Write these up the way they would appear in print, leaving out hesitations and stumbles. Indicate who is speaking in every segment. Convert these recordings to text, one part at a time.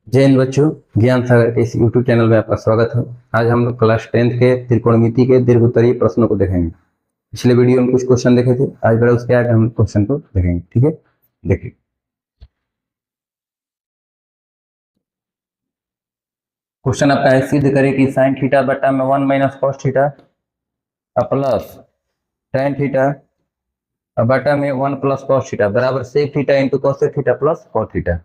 Speaker 1: जय हिंद बच्चों। ज्ञान सागर के इस यूट्यूब चैनल में आपका स्वागत है। आज हम लोग क्लास 10th के त्रिकोणमिति के दीर्घोत्तरीय प्रश्नों को देखेंगे। पिछले वीडियो में कुछ क्वेश्चन देखे थे, आज बड़ा उसके आगे हम क्वेश्चन को देखेंगे। ठीक है, देखिए क्वेश्चन आपका है, सिद्ध करें कि साइन थीटा बटा में 1 minus cos theta plus tan theta बटा में 1 प्लस कॉस थीटा बराबर sec theta into cos theta plus cos theta.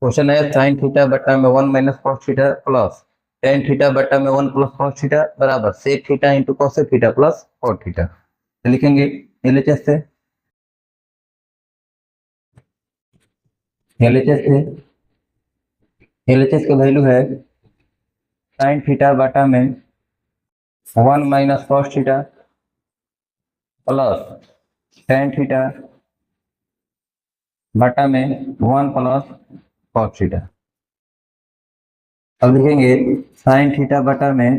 Speaker 1: Question है साइन थीटा बटा में 1 minus cos theta plus tan theta बटा में 1 प्लस कॉस थीटा बराबर sec theta into cos theta plus cos theta. तो लिखेंगे LHS से एलएचएस से एलएचएस का वैल्यू है साइन थीटा बटा में 1 minus cos theta plus tan theta बटा में 1 प्लस कॉस थीटा। अब लिखेंगे साइन थीटा बटा में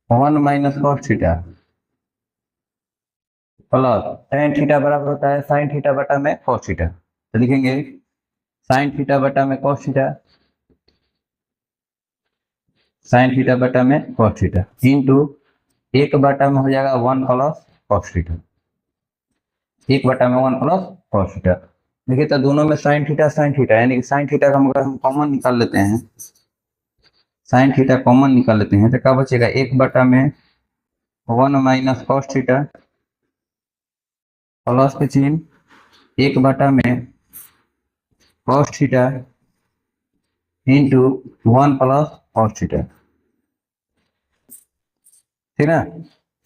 Speaker 1: 1 minus cos theta plus tan theta बराबर होता है साइन थीटा बटा में कॉस थीटा। तो लिखेंगे साइन थीटा बटा में कॉस थीटा, साइन थीटा बटा में कॉस थीटा इंटू एक बटा में हो जाएगा 1 प्लस कॉस थीटा, एक बटा में 1 प्लस कॉस थीटा। देखिए तो दोनों में साइन थीटा यानी कि साइन थीटा का हम कॉमन निकाल लेते हैं, साइन थीटा कॉमन निकाल लेते हैं तो क्या बचेगा, एक बटा में 1 माइनस कॉस थीटा प्लस के चिन्ह एक बटा में cos theta into 1 plus cos theta. ठीक ना,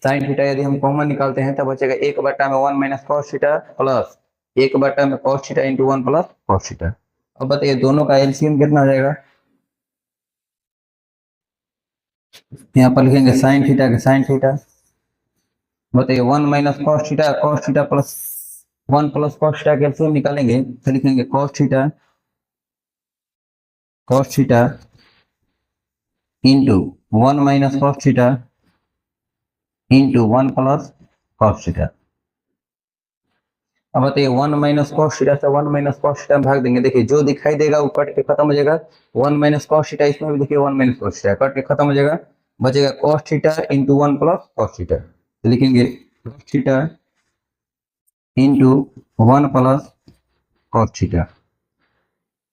Speaker 1: साइन थीटा यदि हम कॉमन निकालते हैं तो बचेगा एक बटा में 1 माइनस कॉस थीटा प्लस एक बटा में cos theta into 1 plus cos theta. अब बताइए दोनों का एलसीएम कितना हो जाएगा। यहाँ पर लिखेंगे साइन थीटा के साइन थीटा, बताइए 1 minus cos theta plus 1 plus cos theta का एलसीएम निकालेंगे तो लिखेंगे cos theta into 1 minus cos theta into 1 plus cos theta. अब बताइए 1 माइनस कॉस थीटा से 1 माइनस कॉस थीटा भाग देंगे, देखिए जो दिखाई देगा वो कट के खत्म हो जाएगा। 1 माइनस कॉस थीटा इसमें भी देखिए 1 माइनस कॉस थीटा कट के खत्म हो जाएगा, बचेगा cos theta into 1 plus cos theta. तो लिखेंगे cos theta into 1 plus cos theta,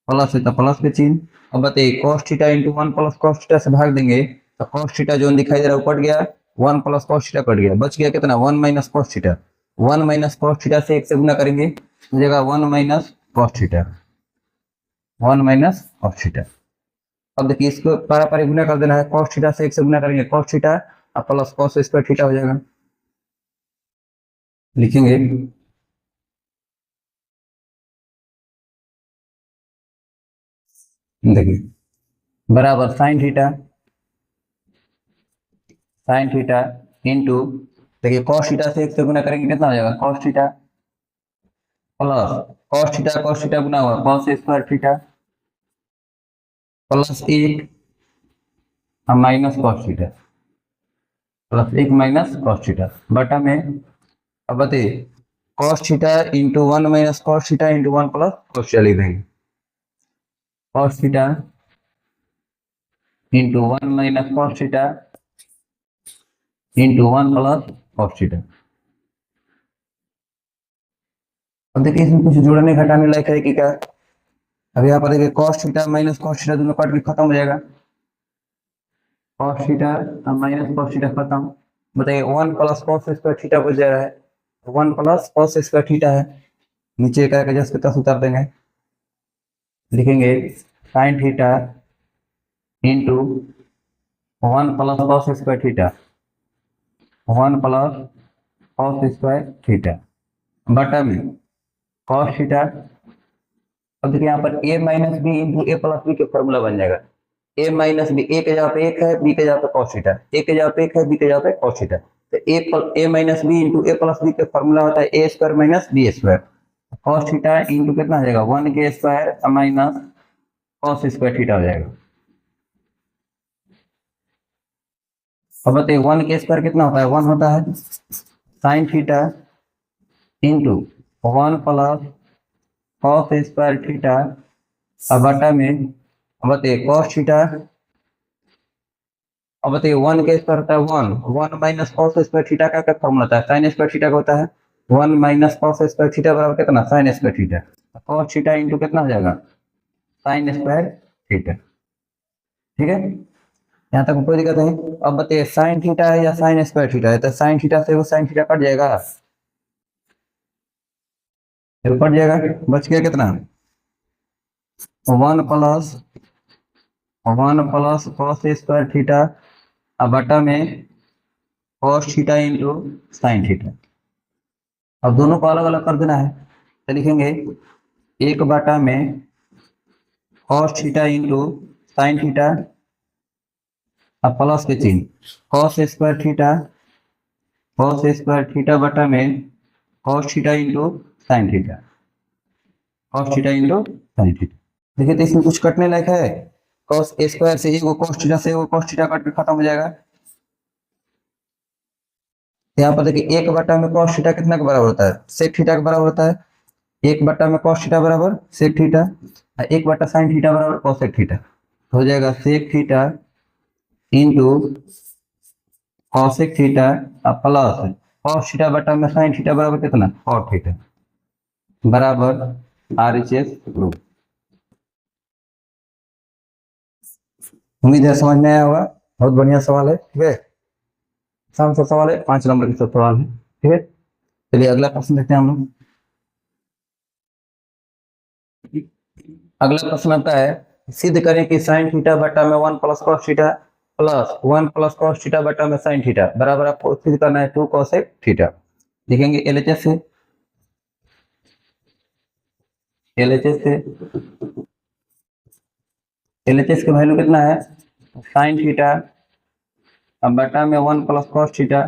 Speaker 1: plus है तो प्लस के चिन्ह। अब बताइए cos theta into 1 plus cos theta से भाग देंगे तो कॉस थीटा जो दिखाई दे रहा है वो कट गया, 1 प्लस कॉस थीटा कट गया, बच गया कितना 1 minus cos theta. 1 minus cos theta से एक से गुना करेंगे हो जाएगा 1 minus cos theta, 1 minus cos theta. अब देखिए इसको पारा गुना कर देना है, कॉस थीटा से एक से गुना करेंगे कॉस थीटा और प्लस कॉस स्क्वायर थीटा हो जाएगा। लिखेंगे देखिए बराबर साइन थीटा इंटू देखिए कॉस थीटा से एक से गुना करेंगे कितना हो जाएगा cos theta plus cos theta गुना हुआ कॉस स्क्वायर थीटा प्लस एक माइनस कॉस थीटा प्लस एक माइनस कॉस थीटा बटा में। अब बताइए cos theta into 1 minus cos theta into 1 plus cos theta लिख देंगे, cos theta into 1 minus cos theta into 1 plus cos theta. अब देखिए इसमें कुछ जोड़ने घटाने लायक है कि क्या, अब यहाँ पर देखिए cos theta minus cos theta दोनों कट के खत्म हो जाएगा, cos theta minus cos theta खत्म। बताइए 1 प्लस कॉस स्क्वायर थीटा बच जा रहा है, 1 प्लस कॉस स्क्वायर थीटा है, नीचे का जस्ट तक उतार देंगे, लिखेंगे sine theta into 1 plus cos square theta 1 plus cos square theta बटा में कॉस थीटा। अब देखिए यहाँ पर a minus B into A plus B के फॉर्मूला बन जाएगा, a माइनस बी, ए के जगह पे एक है बी के जगह पे कॉस थीटा, ए के जगह पे एक है बी के जगह पे कॉस थीटा, तो A minus B into A plus B के फॉर्मूला होता है A square minus B square, cos theta into कितना हो जाएगा 1 के square minus cos square theta हो जाएगा। अब बताइए 1 के स्क्वायर कितना होता है 1 होता है, sine theta into 1 plus cos square theta बटा में अब बताइए कॉस थीटा, अब बताइए वन के स्क्वायर होता है one, one minus cos square theta का क्या फॉर्मूला होता है, साइन स्क्वायर थीटा का होता है, one minus cos square theta बराबर कितना, sign square theta, cos theta into कितना हो जाएगा, साइन स्क्वायर थीटा। ठीक है, यहाँ तक कोई दिक्कत नहीं। अब बताइए साइन थीटा है या साइन स्क्वायर थीटा है, तो साइन थीटा से वो साइन थीटा कट जाएगा, फिर कट जाएगा, बच गया कितना, one plus cos square theta, अब बटा में cos theta into sine theta. अब दोनों को अलग अलग कर देना है, तो लिखेंगे एक बटा में cos theta into sine theta, अब प्लस के चिन्ह कॉस स्क्वायर थीटा बटा में cos theta into sine theta, cos theta into sine theta. देखिए तो इसमें कुछ कटने लायक है, कॉस स्क्वायर से एक कॉस थीटा से वो कॉस थीटा कट के खत्म हो जाएगा। यहाँ पर देखिए एक बटा में कॉस थीटा कितना के बराबर होता है, सेक थीटा के बराबर होता है, एक बटा में कॉस थीटा बराबर सेक थीटा, एक बटा साइन थीटा बराबर कॉसेक थीटा, हो जाएगा sec theta into cosec theta plus cos theta बटा में साइन थीटा बराबर कितना, कॉट थीटा, बराबर RHS ग्रुप। उम्मीद है समझ में आया होगा, बहुत बढ़िया सवाल है। ठीक है, आसान सा सवाल है, 5 नंबर की सब सवाल है। ठीक है, चलिए अगला प्रश्न देखते हैं हम लोग। अगला प्रश्न आता है, सिद्ध करें कि साइन थीटा बटा में one plus cos theta plus one plus cos theta बटा में साइन थीटा बराबर, आपको सिद्ध करना है टू कॉसेक थीटा। लिखेंगे एलएचएस से, एलएचएस से, एलएचएस का वैल्यू कितना है, साइन थीटा अब बटा में one plus cos theta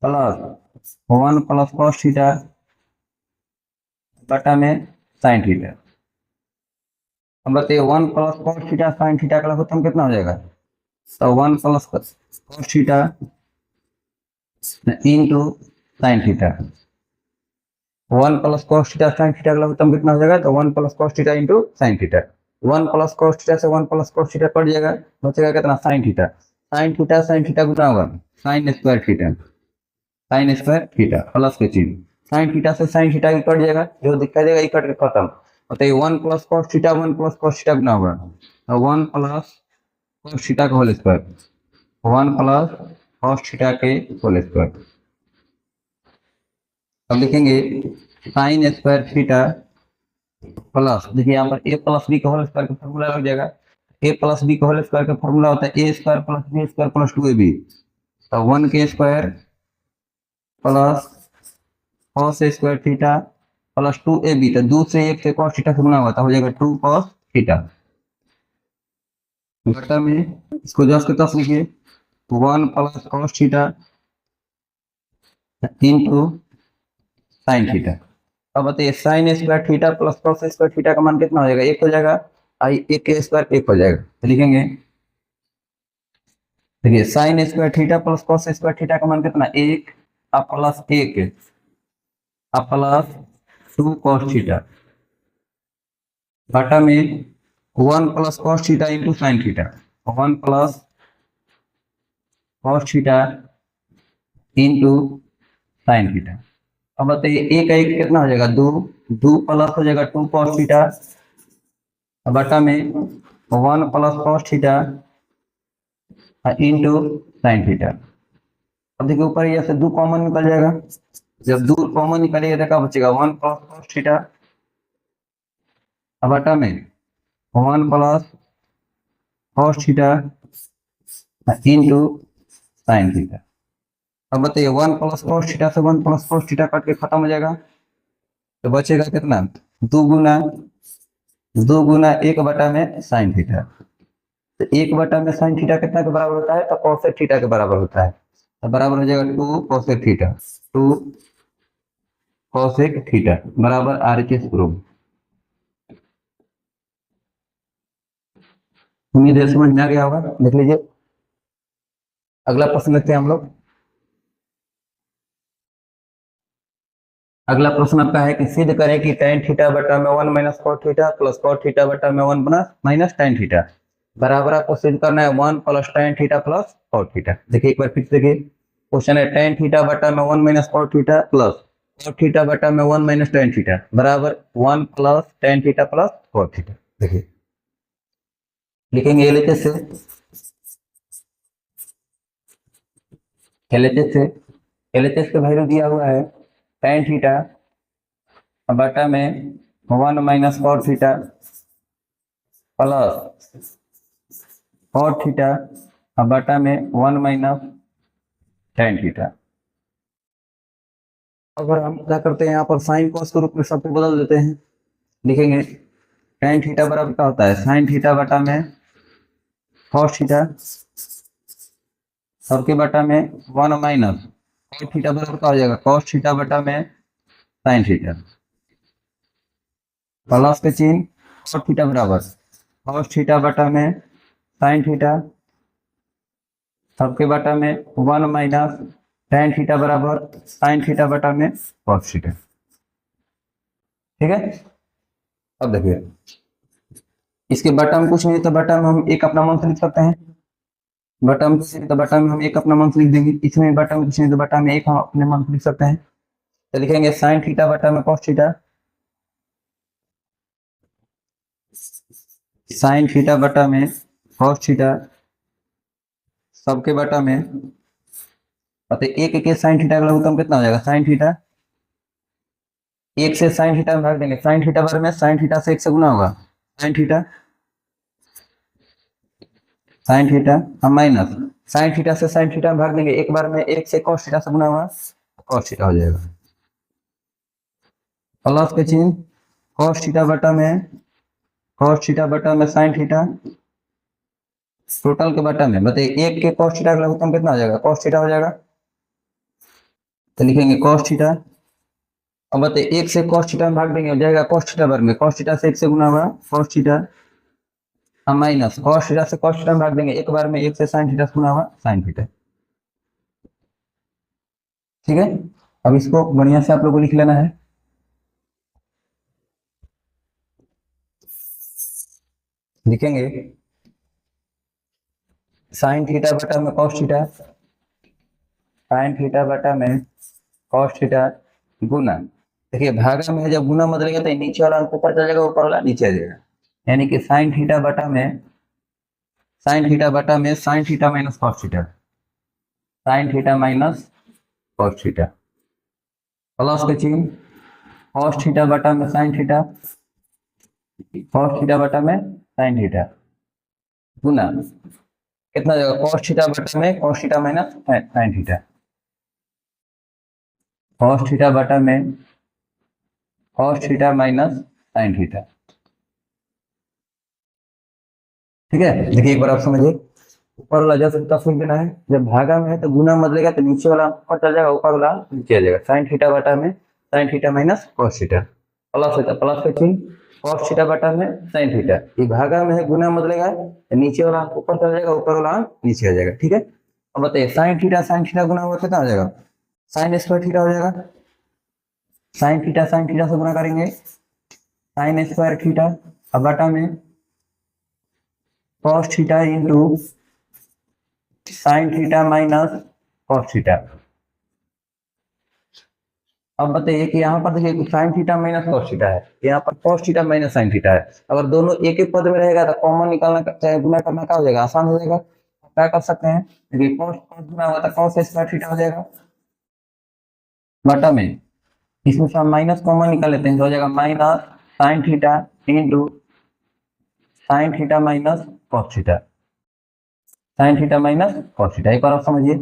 Speaker 1: plus one plus cos theta बटा में साइन थीटा। अब बताइए one plus cos theta sine theta का लघुत्तम कितना हो जाएगा, तो one plus cos theta into sine theta, one plus cos theta sine theta का लघुत्तम कितना हो जाएगा, तो one plus cos theta into sine theta, one plus cos theta से वन प्लस कॉस थीटा कट जाएगा, बचेगा कितना, साइन थीटा गुना होगा sine square theta, sine square theta plus के चिन्ह, साइन थीटा से साइन थीटा कट जाएगा, जो दिखाई देगा ये कट के खत्म। बताइए वन प्लस कॉस थीटा गुना होगा, वन प्लस कॉस थीटा का whole square, one plus cos theta के होल स्क्वायर। अब लिखेंगे साइन स्क्वायर थीटा प्लस, देखिए यहाँ पर ए प्लस बी का होल स्क्वायर का फॉर्मूला लग जाएगा, ए प्लस बी का होल स्क्वायर का फॉर्मूला होता है A square plus B square plus 2ab, तो वन के square plus cos square theta plus 2ab, तो दो से एक से कॉस थीटा से गुना हुआ था, हो जाएगा 2 कॉस थीटा बटा में इसको 10 के 10 लिखिए, one plus cos theta into sine theta. अब बताइए sine square theta plus cos square theta का मान कितना हो जाएगा, एक हो जाएगा, आई एक के स्क्वायर एक हो जाएगा, तो लिखेंगे देखिए sign square theta plus cos square theta का मान कितना, एक अब प्लस एक अब प्लस 2 कॉस थीटा बटा में one plus cos theta into sine theta, one plus cos theta into sine theta. अब बताइए एक एक कितना हो जाएगा, दो, दो प्लस हो जाएगा 2 कॉस थीटा बटा में one plus cos theta into sine theta. अब देखिए ऊपर ये से 2 कॉमन निकल जाएगा, जब 2 कॉमन निकलेगा तो क्या बचेगा, वन प्लस कॉस थीटा बटा में one plus cos theta into sine theta. अब बताइए वन प्लस कॉस थीटा से one plus cos theta cut के खत्म हो जाएगा, तो बचेगा कितना, दो गुना, दो गुना एक बटा में साइन थीटा, तो एक बटा में साइन थीटा कितना के बराबर होता है, तो कॉसेक थीटा के बराबर होता है, तो बराबर हो जाएगा 2 कॉसेक थीटा, 2 कॉसेक थीटा बराबर RHS ग्रुप। उम्मीद है समझ में आ गया होगा, देख लीजिए अगला प्रश्न देखते हैं हम लोग। अगला प्रश्न आपका है कि सिद्ध करें कि tan थीटा बटा में 1 minus cot theta plus cot theta बटा में 1 माइनस tan थीटा बराबर आपको सिद्ध करना है 1 plus tan theta plus cot theta. देखिए एक बार फिर से देखिए, क्वेश्चन है tan थीटा बटा में 1 minus cot theta plus cot theta बटा में 1 माइनस tan थीटा बराबर 1 plus tan theta plus cot theta. देखिए लिखेंगे LHS से, LHS का वैल्यू दिया हुआ है tan थीटा बटा में 1 minus cot theta plus cot theta बटा में 1 माइनस tan थीटा। अगर हम क्या करते हैं यहाँ पर साइन कॉस के रूप में सबको बदल देते हैं, लिखेंगे tan थीटा बराबर क्या होता है साइन थीटा बटा में cos थीटा सबके बटा में 1 माइनस cot थीटा बराबर क्या हो जाएगा cos थीटा बटा में साइन थीटा प्लस के चिन्ह cot थीटा बराबर cos थीटा बटा में साइन थीटा सबके बटा में 1 माइनस tan थीटा बराबर साइन थीटा बटा में cos थीटा। ठीक है, अब देखिए इसके बटा में कुछ नहीं तो बटा में हम एक अपना मन से लिख सकते हैं, बटा में कुछ नहीं तो बटा में हम एक अपना मन से लिख देंगे, इसमें बटा में कुछ नहीं तो बटा में एक हम अपने मन से लिख सकते हैं। तो लिखेंगे साइन थीटा बटा में cos थीटा, साइन थीटा बटा में cos थीटा सबके बटा में अतः एक एक साइन थीटा का लघुत्तम कितना हो जाएगा साइन थीटा, एक से साइन थीटा में भाग देंगे, साइन थीटा बार में साइन थीटा से एक से गुना होगा साइन थीटा हम माइनस साइन थीटा से साइन थीटा में भाग देंगे, एक बार में एक से cos थीटा से गुना होगा cos थीटा हो जाएगा प्लस के चिन्ह cos थीटा बटा में साइन थीटा टोटल के बटा में बताइए एक के cos थीटा का लघुत्तम कितना हो जाएगा cos थीटा हो जाएगा। तो लिखेंगे cos थीटा, अब बताइए एक से cos थीटा में भाग देंगे हो जाएगा cos थीटा बार में cos थीटा से एक से गुना होगा cos थीटा हम माइनस cos थीटा से cos थीटा में भाग देंगे, एक बार में एक से sin थीटा से गुना होगा sin थीटा। ठीक है, अब इसको बढ़िया से आप लोगों को लिख लेना है। लिखेंगे sin थीटा बटा में cos थीटा, sin थीटा बटा में cos थीटा गुना, देखिए भागा में जब गुना बदलेगा तो नीचे वाला ऊपर चल जाएगा ऊपर वाला नीचे आ जाएगा, यानी कि sin थीटा बटा में sin theta minus cos theta, sin theta minus cos theta plus के चिन्ह cos थीटा बटा में sin थीटा, cos थीटा बटा में sin थीटा गुना कितना जाएगा cos थीटा बटा में cos theta minus sin theta, cos theta बटा में cos theta minus sin theta. ठीक है, देखिए एक बार आप समझिए, ऊपर वाला जैसे लिख देना है, जब भागा में है तो गुना बदलेगा तो नीचे वाला ऊपर चल जाएगा ऊपर वाला नीचे आ जाएगा, sin थीटा बटा में sin theta minus cos theta plus होता प्लस का चिन्ह cos थीटा बटा में sin थीटा, ये भागा में है गुना बदलेगा तो नीचे वाला ऊपर चल जाएगा ऊपर वाला नीचे आ जाएगा। ठीक है, अब बताइए sin थीटा गुना हुआ कितना हो जाएगा sin स्क्वायर थीटा हो जाएगा, sin थीटा से गुना करेंगे sin स्क्वायर थीटा अब बटा में cos theta into sin theta minus cos theta. अब बताइए कि यहाँ पर देखिए sin theta minus cos theta है, यहाँ पर cos theta minus sin theta है, अगर दोनों एक ही पद में रहेगा तो कॉमन निकालना चाहे गुना करना क्या हो जाएगा आसान हो जाएगा। क्या कर सकते हैं, देखिए cos गुना हुआ था cos स्क्वायर थीटा हो जाएगा बटा में इसमें से हम माइनस कॉमन निकाल लेते हैं तो हो जाएगा minus sin theta into sin theta minus cos theta, sin theta minus cos theta. एक बार आप समझिए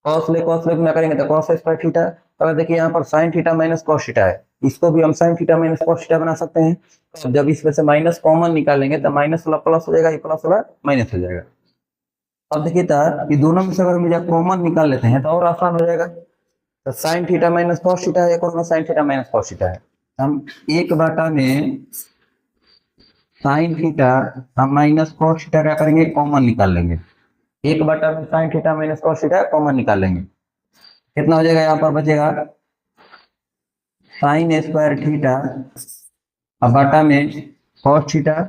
Speaker 1: cos ले गुना करेंगे तो cos स्क्वायर थीटा, अगर देखिए यहाँ पर sin theta minus cos theta है, इसको भी हम sin theta minus cos theta बना सकते हैं। तो जब इसमें से माइनस कॉमन निकालेंगे तो माइनस वाला प्लस हो जाएगा, ये प्लस वाला माइनस हो जाएगा। अब देखिए ये दोनों में से अगर हम कॉमन निकाल लेते हैं तो और आसान हो जाएगा। तो sin theta minus cos theta है, एक और में sin theta minus cos theta है, हम एक बटा में sin थीटा हम माइनस cos थीटा क्या करेंगे कॉमन निकाल लेंगे, एक बटा में sin theta minus cos theta common निकाल लेंगे, कितना हो जाएगा यहाँ पर बचेगा साइन स्क्वायर थीटा और बटा में कॉस थीटा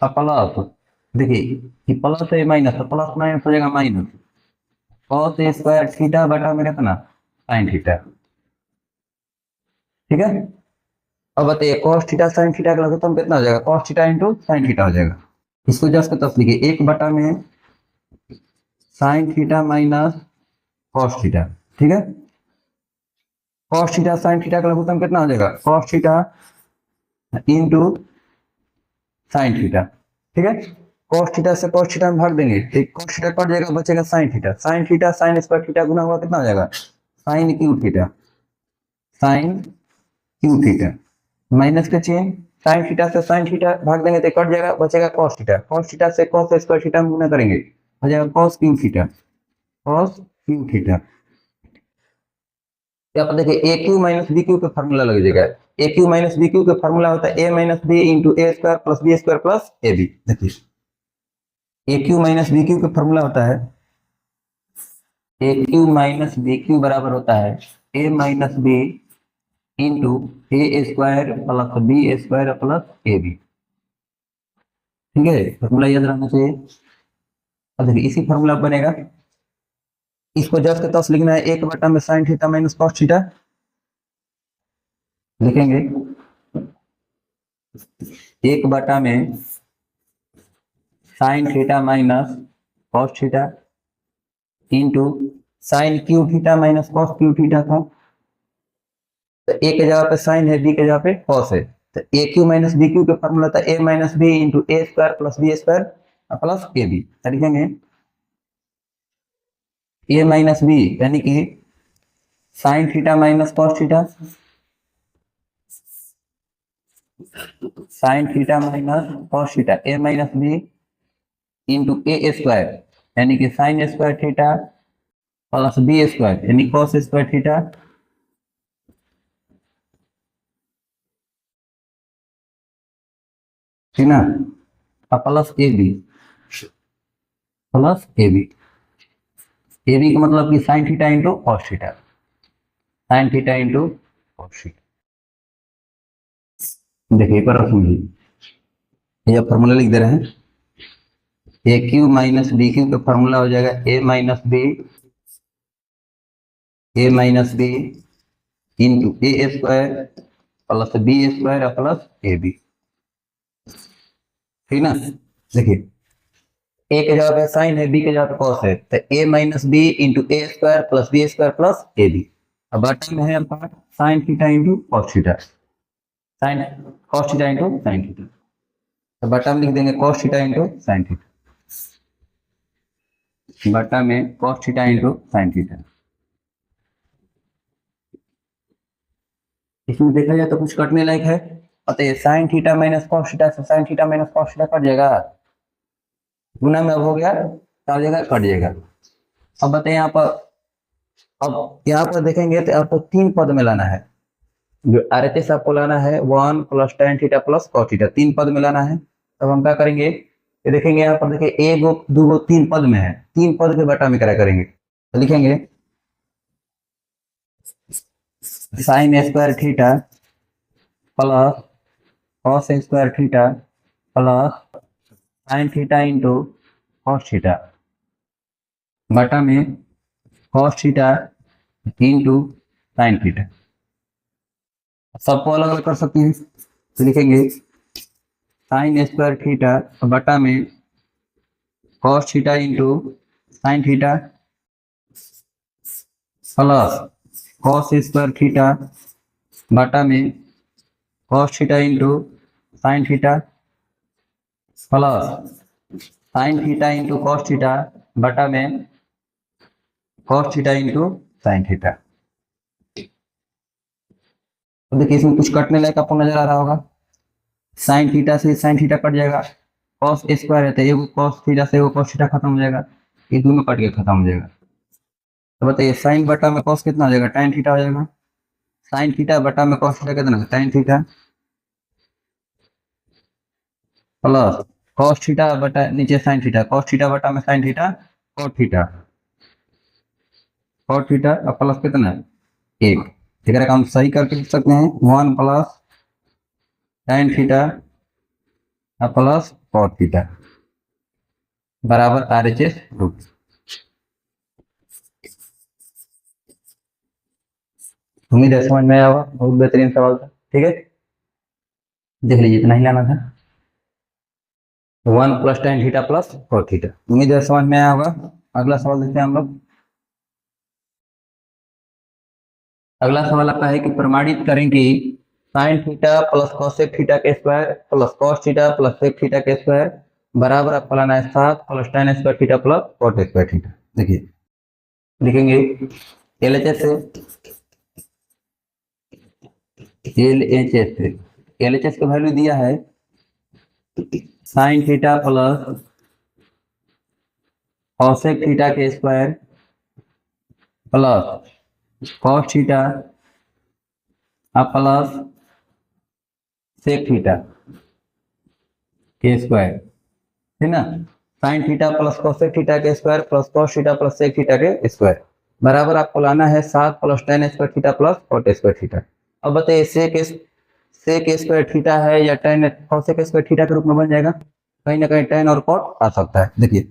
Speaker 1: प्लस, देखिए ये प्लस है माइनस, तो प्लस माइनस हो जाएगा माइनस कॉस स्क्वायर थीटा बटा में कितना साइन थीटा। ठीक है, अब बताइए कॉस थीटा साइन थीटा का लगभग कितना हो जाएगा, cos theta into sine theta हो जाएगा। इसको जस्ट के तब लिखिए, एक बटा में sine theta minus cos theta. ठीक है, कॉस थीटा साइन थीटा का लगभग कितना हो जाएगा, cos theta into sine theta. ठीक है, कॉस थीटा से कॉस थीटा में भाग देंगे, एक कॉस थीटा कट जाएगा, बचेगा sine theta. Sine theta sine square theta गुना हुआ कितना हो जाएगा, sine cube theta, sine cube theta minus का चेन, साइन थीटा से साइन थीटा भाग देंगे तो कट जाएगा, बचेगा कॉस थीटा। कॉस थीटा से कॉस स्क्वायर थीटा में गुना करेंगे, हो जाएगा cos cube theta, cos cube theta. यहाँ पर देखिए A cube minus B cube का फॉर्मूला लग जाएगा। A cube minus B cube का फॉर्मूला होता है A minus B into A square plus B square plus A B. देखिए A cube minus B cube का फॉर्मूला होता है A cube minus B cube बराबर होता है A minus B into A square plus B square plus A B. ठीक है, formula याद रहना चाहिए। अब देखिए इसी फॉर्मूला बनेगा, इसको जस्ट के तस लिखना है, एक बटा में sine theta minus cos theta लिखेंगे, एक बटा में sine theta minus cos theta into sign cube theta minus cos cube theta था, तो ए के जगह पे साइन है, बी के जगह पे कॉस है, तो A cube minus B cube का फॉर्मूला था A minus B into A square plus B square plus A B. लिखेंगे ए माइनस बी यानी कि sine theta minus cos theta, sine theta minus cos theta, A minus B into A square यानी कि sine square theta plus B square यानी cos square theta ठीक ना, plus A B, plus A B. A B का मतलब कि sine theta into cos theta, sine theta into cos theta. देखिए एक बार समझिए, ये फॉर्मूला लिख दे रहे हैं, A cube minus B cube का फॉर्मूला हो जाएगा A minus B into A square plus B square plus A B. ठीक ना, देखिए ए के जगह पे साइन है, बी के जगह पे कॉस है, तो A minus B into A square plus B square plus A B. अब बटन में है part sine theta into cos theta, sine cos theta into sine theta, तो बटन लिख देंगे cos theta into sine theta, बटा में cos theta into sine theta. इसमें देखा जाए तो कुछ कटने लायक है, अतः sine theta minus cos theta से sine theta minus cos theta कट जाएगा, गुना में अब हो गया क्या हो जाएगा, कट जाएगा। अब बताइए यहाँ पर, अब यहाँ पर देखेंगे तो आपको तीन पद में लाना है, जो RHS आपको लाना है 1 plus tan theta plus cos theta, तीन पद में लाना है। तब हम क्या करेंगे, ये देखेंगे यहाँ पर, देखिए एक गो दो गो तीन पद में है, तीन पद के बटा में क्या करेंगे, तो लिखेंगे sine square theta plus cos square theta plus sign theta into cos theta बटा में cos theta into sine theta. सबको अलग अलग कर सकते हैं, तो लिखेंगे साइन स्क्वायर थीटा बटा में cos theta into sine theta plus cos square theta बटा में cos theta into sine theta plus sign theta into cos theta बटा में cos theta into sine theta. तो देखिए इसमें कुछ कटने लायक आपको नजर आ रहा होगा, साइन थीटा से साइन थीटा कट जाएगा, कॉस स्क्वायर है तो एगो कॉस थीटा से एगो कॉस थीटा खत्म हो जाएगा, ये दोनों कट के खत्म हो जाएगा। तो बताइए साइन बटा में कॉस कितना हो जाएगा, tan थीटा हो जाएगा, साइन थीटा बटा में कॉस थीटा कितना, tan theta plus cos theta बटा नीचे साइन थीटा, कॉस थीटा बटा में sine theta cot theta, cot theta plus कितना एक, ठीक है, हम सही करके लिख सकते हैं 1 plus tan theta plus cot theta बराबर RHS रूट। उम्मीद है समझ में आया होगा, बहुत बेहतरीन सवाल था। ठीक है, देख लीजिए, इतना ही लाना था। 1 plus tan theta plus cot theta, उम्मीद है समझ में आया होगा। अगला सवाल देखते हैं हम लोग। अगला सवाल आपका है कि प्रमाणित करें कि sine theta plus cosec theta के square plus cos theta plus sec theta के स्क्वायर बराबर आपका लाना है 7 plus tan square theta plus cot square theta. देखिए लिखेंगे LHS से, LHS का वैल्यू दिया है sine theta plus cosec theta के square plus cos theta plus sec theta के स्क्वायर, ठीक ना। Sine theta plus cosec theta के square plus cos theta plus sec theta के स्क्वायर बराबर आपको लाना है 7 plus tan square theta plus cot square theta. अब बताइए सेक स्क्वायर थीटा है या tan कोसेक स्क्वायर थीटा के रूप में बन जाएगा, कहीं ना कहीं tan और कॉट आ सकता है। देखिए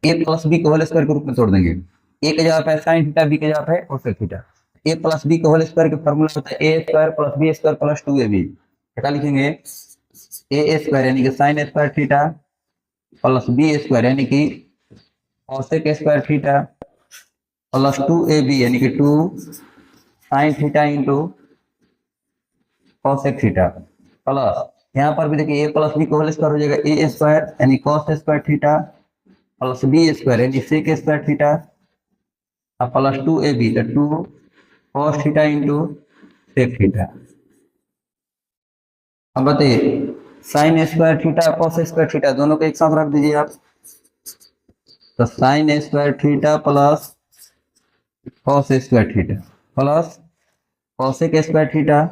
Speaker 1: a प्लस बी को होल स्क्वायर के रूप में तोड़ देंगे, a के जगह पे साइन थीटा, b के जगह पे cosec theta. a plus B के होल स्क्वायर का फॉर्मूला होता है a square plus B square plus 2ab। क्या लिखेंगे, a स्क्वायर यानी कि sine square theta plus B square यानी कि cosec square theta plus 2ab यानी कि 2 sine theta into cosec theta plus यहाँ पर भी देखिए a प्लस बी का होल स्क्वायर हो जाएगा a स्क्वायर यानी cos square theta plus B square यानी sec square theta plus 2ab तो 2 cos theta into sec theta. अब बताइए sine square theta cos square theta दोनों को एक साथ रख दीजिए आप, तो sine square theta plus cos square theta plus cosec square theta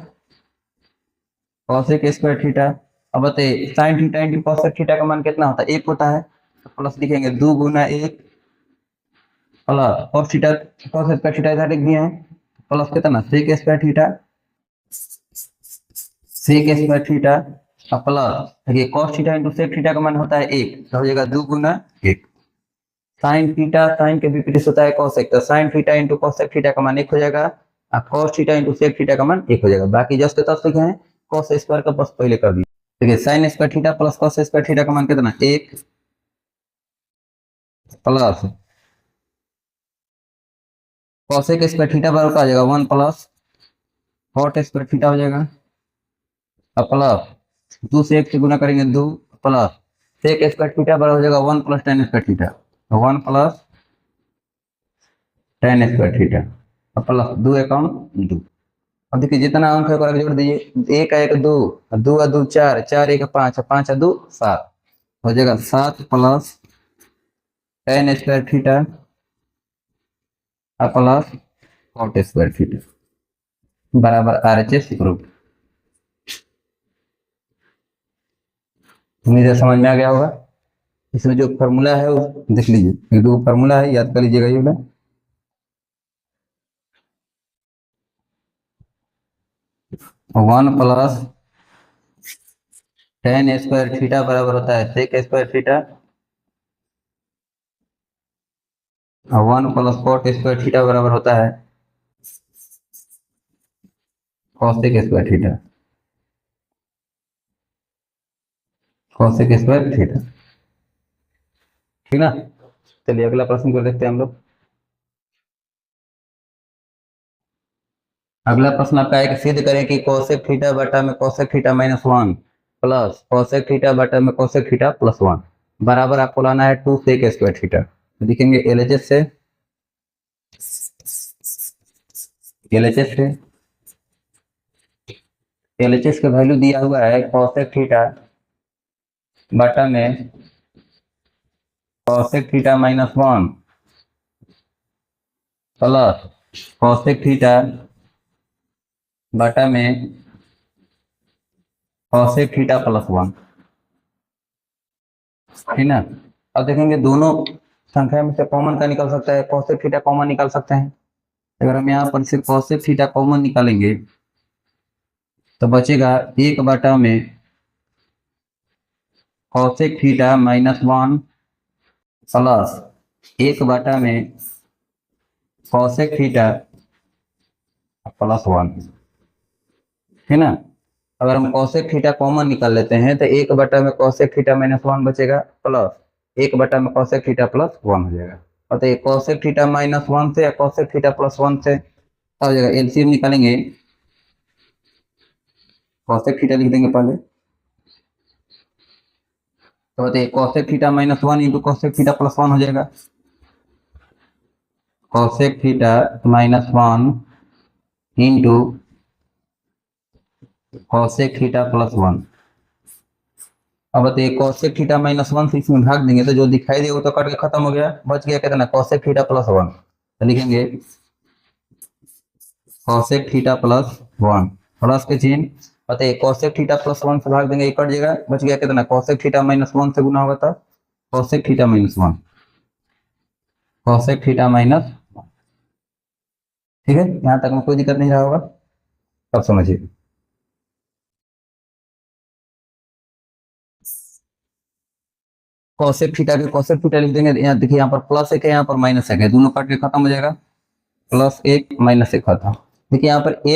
Speaker 1: cosec square theta. अब बताइए sign theta into cosec theta का मान कितना होता है, 1 होता है, तो प्लस लिखेंगे 2 गुना 1 plus cos theta cos square theta इधर लिख दिए हैं प्लस कितना सेक स्क्वायर थीटा प्लस देखिए cos theta into sec theta का मान होता है 1, तो हो जाएगा 2 गुना 1। साइन थीटा साइन के विपरीत होता है कॉसेक, तो sine theta into cosec theta का मान 1 हो जाएगा और cos theta into sec theta का मान 1 हो जाएगा। बाकी जस्ट तब लिखे हैं कॉस स्क्वायर का बस पहले कर दिया। देखिए sign square theta plus cos square theta का मान कितना 1 प्लस कॉसेक स्क्वायर थीटा बराबर आ जाएगा 1 प्लस कॉट स्क्वायर थीटा हो जाएगा और प्लस 2 से 1 से गुना करेंगे 2 प्लस सेक स्क्वायर थीटा बराबर हो जाएगा 1 plus tan square theta, 1 plus tan square theta और प्लस 2 अकाउंट 2। अब देखिए जितना अंक है जोड़ दीजिए, 1 1 2 2 2 4 4 1 5 5 2 7 हो जाएगा 7 plus tan square theta plus cot square theta बराबर RHS रूट। उम्मीद है समझ में आ गया होगा। इसमें जो फॉर्मूला है वो देख लीजिए, एक दो फॉर्मूला है याद कर लीजिएगा। ये 1 प्लस tan स्क्वायर थीटा बराबर होता है सेक स्क्वायर थीटा और 1 प्लस कॉट स्क्वायर थीटा बराबर होता है कॉसेक स्क्वायर थीटा ठीक ना। चलिए अगला प्रश्न को देखते हैं हम लोग। अगला प्रश्न आपका है कि सिद्ध करें कि कोसेक थीटा बटा में cosec theta minus 1 plus cosec theta बटा में कोसेक थीटा प्लस 1 बराबर आपको लाना है 2 सेक स्क्वायर थीटा। लिखेंगे LHS से LHS का वैल्यू दिया हुआ है कोसेक थीटा बटा में cosec theta minus 1 plus cosec theta बटा में कोसेक थीटा प्लस 1, ठीक ना। अब देखेंगे दोनों संख्या में से कॉमन का निकल सकता है, कोसेक थीटा कॉमन निकाल सकते हैं, अगर हम यहाँ पर से कॉसेक थीटा कॉमन निकालेंगे तो बचेगा 1 में कॉसेक थीटा -1 प्लस 1 में कॉसेक थीटा +1, है ना। अगर हम कॉसेक थीटा कॉमन निकाल लेते हैं तो 1 में कॉसेक थीटा -1 बचेगा प्लस 1 में कॉसेक थीटा +1 हो जाएगा। और तो ये कॉसेक थीटा -1 से या कॉसेक थीटा +1 से हो जाएगा, एलसीएम निकालेंगे। कॉसेक थीटा लिख देंगे पहले, तो बताइए cosec theta -1 into cosec theta +1 हो जाएगा। Cosec theta -1 into cosec theta +1। अब बताइए कॉसेक थीटा -1 से इसमें भाग देंगे तो जो दिखाई दे वो तो कट के खत्म हो गया, बच गया कितना, कॉसेक थीटा +1। तो लिखेंगे कॉसेक थीटा +1 प्लस के चिन्ह। बताइए कॉसेक थीटा +1 से भाग देंगे, कट जाएगा, बच गया कितना, कॉसेक थीटा -1 से गुना होगा तो कॉसेक थीटा -1, कॉसेक थीटा -1। ठीक है, यहाँ तक में कोई दिक्कत नहीं रहा होगा, अब समझिए। कॉसेक थीटा के कॉसेक थीटा लिख देंगे, यहाँ देखिए यहाँ पर +1 है, यहाँ पर -1 है, दोनों काट के खत्म हो जाएगा, +1 -1 खत्म। देखिए यहाँ पर a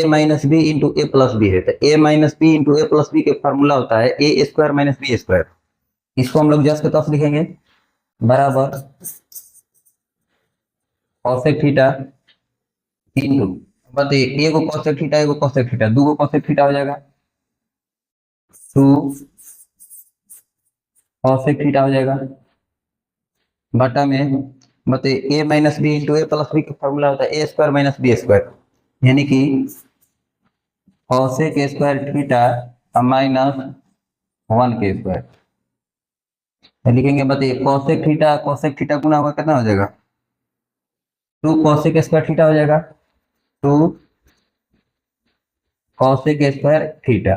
Speaker 1: - b into A plus B है, तो a - b into A plus B के फॉर्मूला होता है a² - b²। इसको हम लोग जस्ट के तौर लिखेंगे बराबर कॉसेक थीटा इंटू, बताइए एगो कॉसेक थीटा एगो कॉसेक थीटा, दो कॉसेक थीटा हो जाएगा, 2 कॉसेक थीटा हो जाएगा, बटा में बताइए a - b into A plus B का फॉर्मूला होता है a² - b², यानी कि कॉसेक स्क्वायर थीटा -1 के स्क्वायर। लिखेंगे, बताइए कॉसेक थीटा गुना होगा कितना हो जाएगा, 2 कॉसेक स्क्वायर थीटा हो जाएगा, 2 cosec square theta,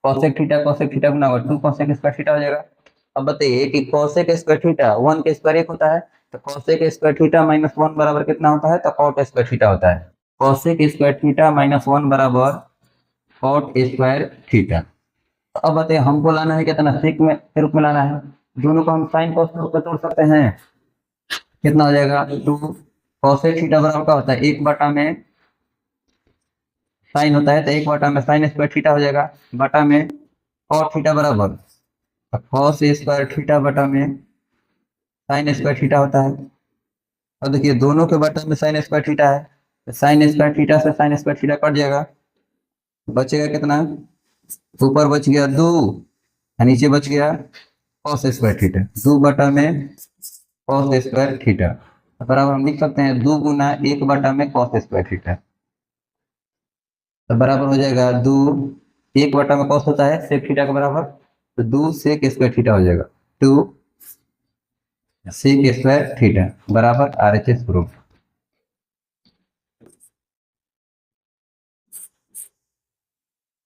Speaker 1: cosec theta गुना होगा 2 कॉसेक स्क्वायर थीटा हो जाएगा। अब बताइए कि कॉसेक स्क्वायर थीटा 1 के स्क्वायर 1 होता है, तो कॉसेक स्क्वायर थीटा -1 बराबर कितना होता है, तो कॉट स्क्वायर थीटा होता है। कॉसेक स्क्वायर थीटा -1 बराबर कॉट स्क्वायर थीटा। अब बताइए हमको लाना है कितना, सेक में के रूप में लाना है, दोनों को हम साइन कॉस के रूप में तोड़ सकते हैं, कितना हो जाएगा, 2 कॉसेक थीटा बराबर क्या होता है, 1 में साइन होता है, तो 1 में साइन स्क्वायर थीटा हो जाएगा, बटा में कॉस थीटा बराबर कॉस स्क्वायर थीटा बटा में साइन स्क्वायर थीटा होता है। और देखिए दोनों के बटा में साइन स्क्वायर थीटा है, तो साइन स्क्वायर थीटा से साइन स्क्वायर थीटा कट जाएगा, बचेगा कितना, ऊपर बच गया 2 नीचे बच गया कॉस स्क्वायर थीटा, 2 बटा में कॉस स्क्वायर थीटा, बराबर हम लिख सकते हैं 2 गुना 1 बटा में कॉस स्क्वायर थीटा, तो बराबर हो जाएगा 2, 1 बटा में कॉस होता है सेक थीटा के बराबर, तो 2 सेक स्क्वायर थीटा हो जाएगा, 2 सेक स्क्वायर थीटा बराबर RHS प्रूफ।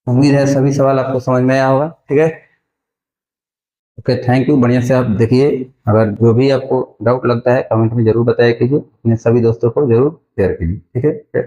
Speaker 1: उम्मीद है सभी सवाल आपको समझ में आया होगा, ठीक है। ओके, थैंक यू, बढ़िया से आप देखिए, अगर जो भी आपको डाउट लगता है कमेंट में जरूर बताया कीजिए, अपने सभी दोस्तों को जरूर शेयर कीजिए, ठीक है।